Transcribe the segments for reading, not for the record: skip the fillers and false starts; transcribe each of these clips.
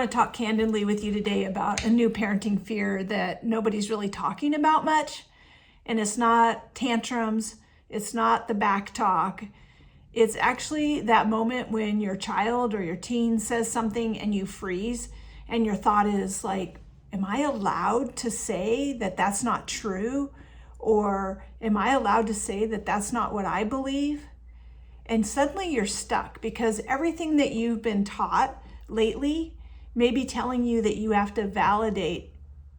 I want to talk candidly with you today about a new parenting fear that nobody's really talking about much. And it's not tantrums. It's not the back talk. It's actually that moment when your child or your teen says something and you freeze and your thought is like, am I allowed to say that that's not true? Or am I allowed to say that that's not what I believe? And suddenly you're stuck because everything that you've been taught lately may be telling you that you have to validate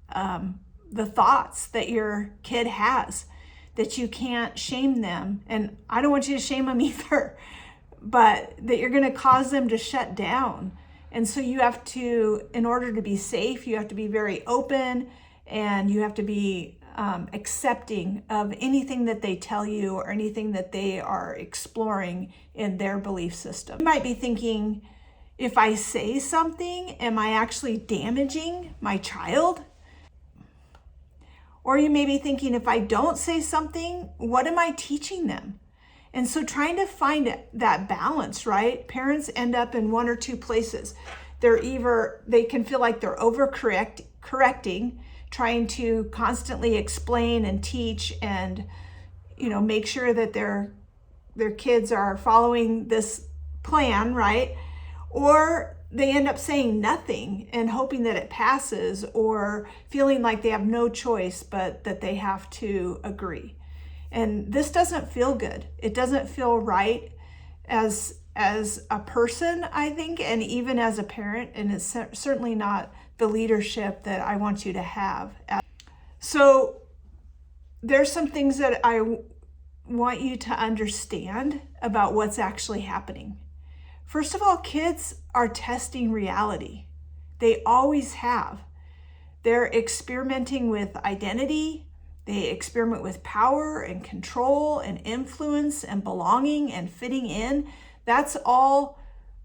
the thoughts that your kid has, that you can't shame them. And I don't want you to shame them either, but that you're going to cause them to shut down. And so you have to, in order to be safe, you have to be very open and you have to be accepting of anything that they tell you or anything that they are exploring in their belief system. You might be thinking, if I say something, am I actually damaging my child? Or you may be thinking, if I don't say something, what am I teaching them? And so trying to find that balance, right? Parents end up in one or two places. They can feel like they're correcting, trying to constantly explain and teach and, make sure that their kids are following this plan, right? Or they end up saying nothing and hoping that it passes, or feeling like they have no choice but that they have to agree. And this doesn't feel good. It doesn't feel right as a person, I think, and even as a parent, and it's certainly not the leadership that I want you to have. So there's some things that I want you to understand about what's actually happening. First of all, kids are testing reality. They always have. They're experimenting with identity. They experiment with power and control and influence and belonging and fitting in. That's all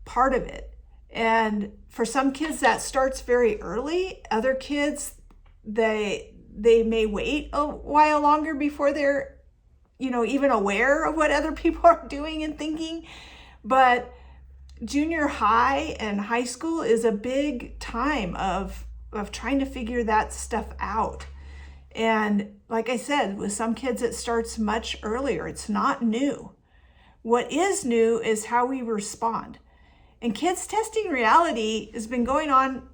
part of it. And for some kids, that starts very early. Other kids, they may wait a while longer before they're, even aware of what other people are doing and thinking. But junior high and high school is a big time of trying to figure that stuff out. And like I said, with some kids, it starts much earlier. It's not new. What is new is how we respond. And kids testing reality has been going on,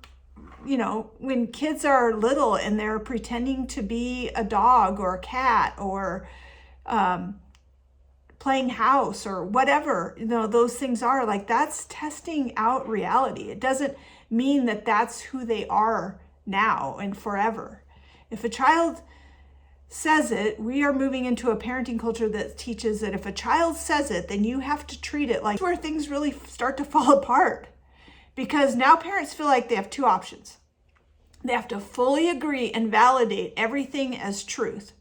when kids are little and they're pretending to be a dog or a cat or playing house or whatever, those things are, like, that's testing out reality. It doesn't mean that that's who they are now and forever. If a child says it, we are moving into a parenting culture that teaches that if a child says it, then you have to treat it like, where things really start to fall apart. Because now parents feel like they have two options. They have to fully agree and validate everything as truth,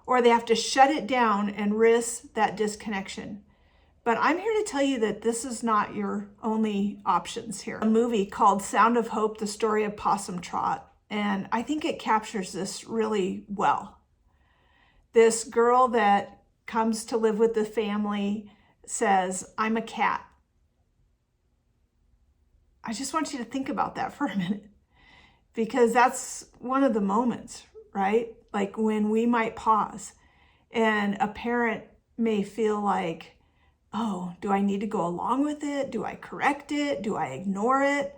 or they have to shut it down and risk that disconnection. But I'm here to tell you that this is not your only options here. A movie called Sound of Hope, the story of Possum Trot, and I think it captures this really well. This girl that comes to live with the family says, "I'm a cat." I just want you to think about that for a minute, because that's one of the moments, right? Like when we might pause and a parent may feel like, oh, do I need to go along with it? Do I correct it? Do I ignore it?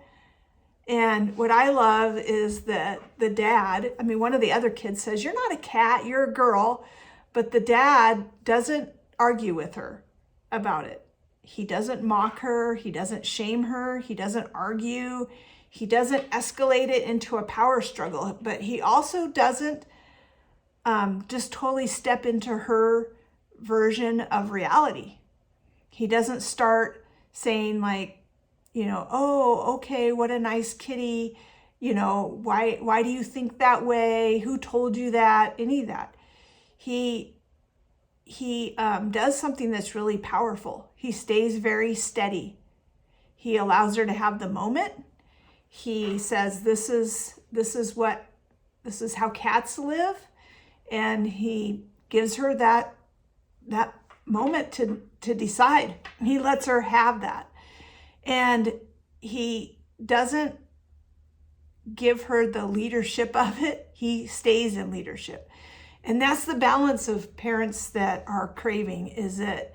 And what I love is that the dad, one of the other kids says, "You're not a cat, you're a girl." But the dad doesn't argue with her about it. He doesn't mock her. He doesn't shame her. He doesn't argue. He doesn't escalate it into a power struggle. But he also doesn't just totally step into her version of reality. He doesn't start saying like, "Oh, okay, what a nice kitty. Why do you think that way? Who told you that?" Any of that. He does something that's really powerful. He stays very steady. He allows her to have the moment. He says, this is how cats live. And he gives her that moment to decide. He lets her have that. And he doesn't give her the leadership of it, he stays in leadership. And that's the balance of parents that are craving, is that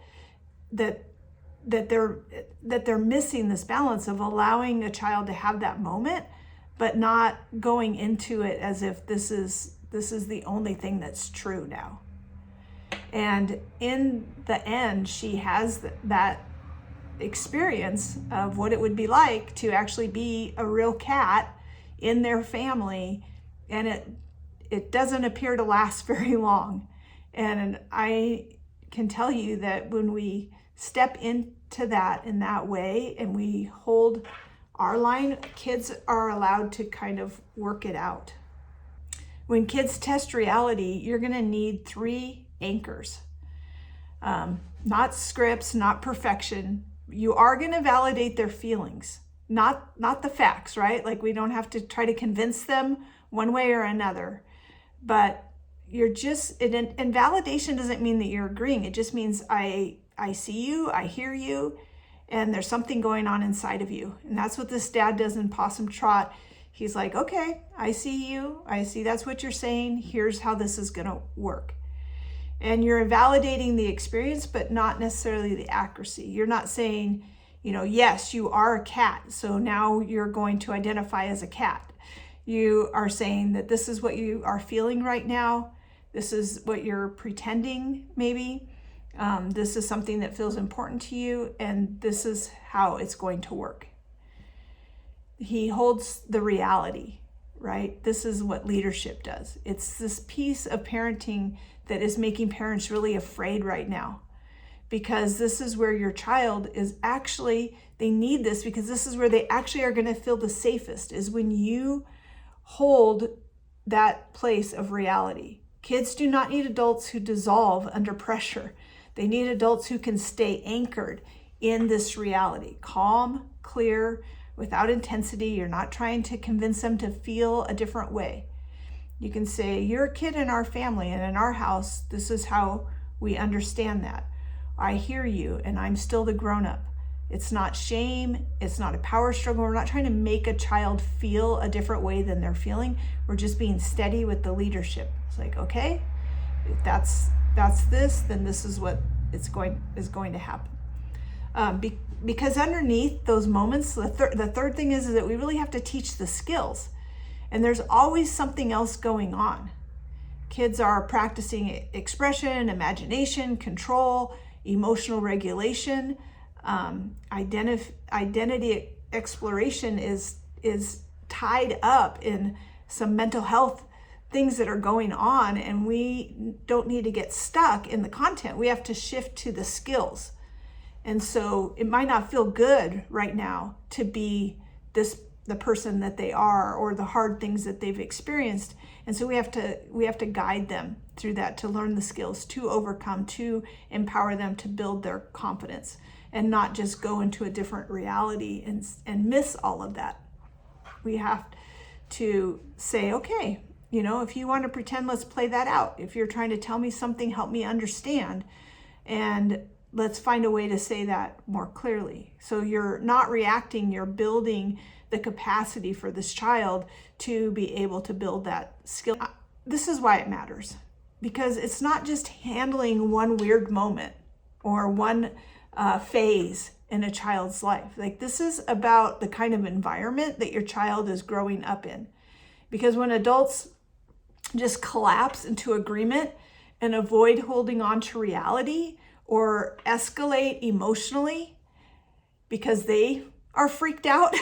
they're missing this balance of allowing a child to have that moment, but not going into it as if this is the only thing that's true now. And in the end, she has that experience of what it would be like to actually be a real cat in their family, and it doesn't appear to last very long. And I can tell you that when we step into that in that way and we hold our line, kids are allowed to kind of work it out. When kids test reality, you're going to need 3 anchors. Not scripts, not perfection. You are going to validate their feelings, not the facts, right? Like, we don't have to try to convince them one way or another, but you're just, and validation doesn't mean that you're agreeing. It just means I see you, I hear you, and there's something going on inside of you. And that's what this dad does in Possum Trot. He's like, okay, I see you. I see that's what you're saying. Here's how this is going to work. And you're validating the experience, but not necessarily the accuracy. You're not saying, yes, you are a cat, so now you're going to identify as a cat. You are saying that this is what you are feeling right now. This is what you're pretending, maybe. This is something that feels important to you, and this is how it's going to work. He holds the reality, right? This is what leadership does. It's this piece of parenting that is making parents really afraid right now, because this is where your child is actually, they need this because this is where they actually are going to feel the safest, is when you hold that place of reality. Kids do not need adults who dissolve under pressure. They need adults who can stay anchored in this reality, calm, clear, without intensity. You're not trying to convince them to feel a different way. You can say, you're a kid in our family, and in our house, this is how we understand that. I hear you, and I'm still the grown-up. It's not shame. It's not a power struggle. We're not trying to make a child feel a different way than they're feeling. We're just being steady with the leadership. It's like, okay, if that's this, then this is what is going to happen. Because underneath those moments, the third thing is that we really have to teach the skills. And there's always something else going on. Kids are practicing expression, imagination, control, emotional regulation. Identity exploration is tied up in some mental health things that are going on, and we don't need to get stuck in the content. We have to shift to the skills. And so it might not feel good right now to be the person that they are, or the hard things that they've experienced. And so we have to guide them through that, to learn the skills, to overcome, to empower them, to build their confidence, and not just go into a different reality and miss all of that. We have to say, okay, if you want to pretend, let's play that out. If you're trying to tell me something, help me understand. And let's find a way to say that more clearly. So you're not reacting, you're building the capacity for this child to be able to build that skill. This is why it matters, because it's not just handling one weird moment or one phase in a child's life. Like, this is about the kind of environment that your child is growing up in. Because when adults just collapse into agreement and avoid holding on to reality, or escalate emotionally because they are freaked out,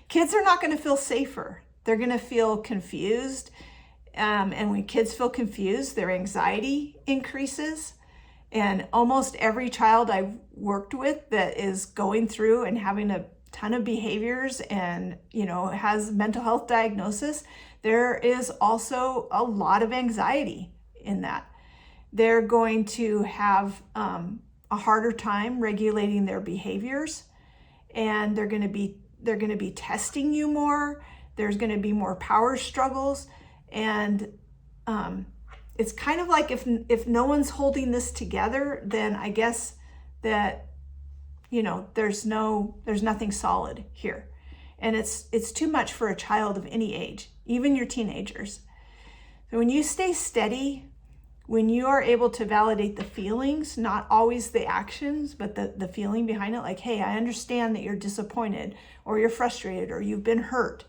kids are not going to feel safer. They're going to feel confused. And when kids feel confused, their anxiety increases. And almost every child I've worked with that is going through and having a ton of behaviors and, has mental health diagnosis, there is also a lot of anxiety in that. They're going to have a harder time regulating their behaviors, and they're going to be testing you more. There's going to be more power struggles, and it's kind of like if no one's holding this together, then I guess that there's nothing solid here. And it's too much for a child of any age, even your teenagers. So when you stay steady, when you are able to validate the feelings, not always the actions, but the feeling behind it, like, hey, I understand that you're disappointed or you're frustrated or you've been hurt,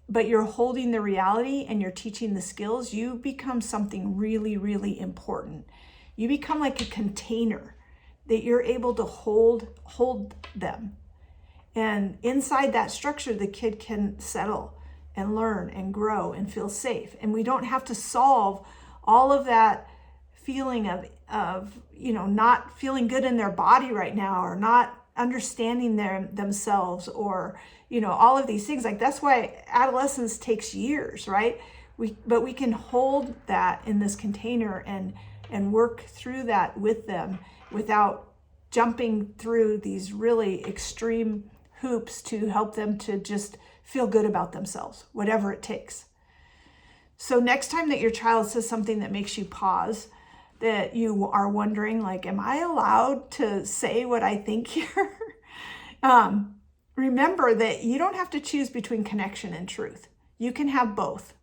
but you're holding the reality and you're teaching the skills, you become something really, really important. You become like a container that you're able to hold them. And inside that structure, the kid can settle and learn and grow and feel safe. And we don't have to solve all of that feeling of not feeling good in their body right now, or not understanding themselves, or all of these things. Like, that's why adolescence takes years, right? But we can hold that in this container and work through that with them without jumping through these really extreme hoops to help them to just feel good about themselves, whatever it takes. So next time that your child says something that makes you pause, that you are wondering, like, am I allowed to say what I think here? Remember that you don't have to choose between connection and truth. You can have both.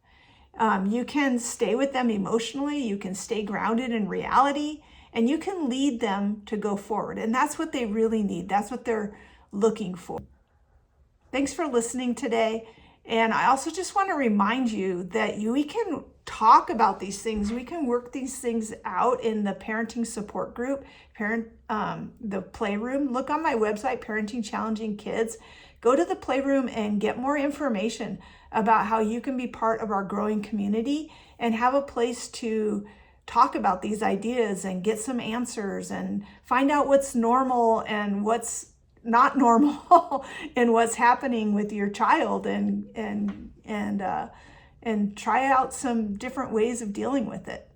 You can stay with them emotionally, you can stay grounded in reality, and you can lead them to go forward. And that's what they really need. That's what they're looking for. Thanks for listening today. And I also just want to remind you that we can talk about these things. We can work these things out in the parenting support group, the playroom. Look on my website, Parenting Challenging Kids. Go to the playroom and get more information about how you can be part of our growing community and have a place to talk about these ideas and get some answers and find out what's normal and what's not normal and what's happening with your child, and try out some different ways of dealing with it.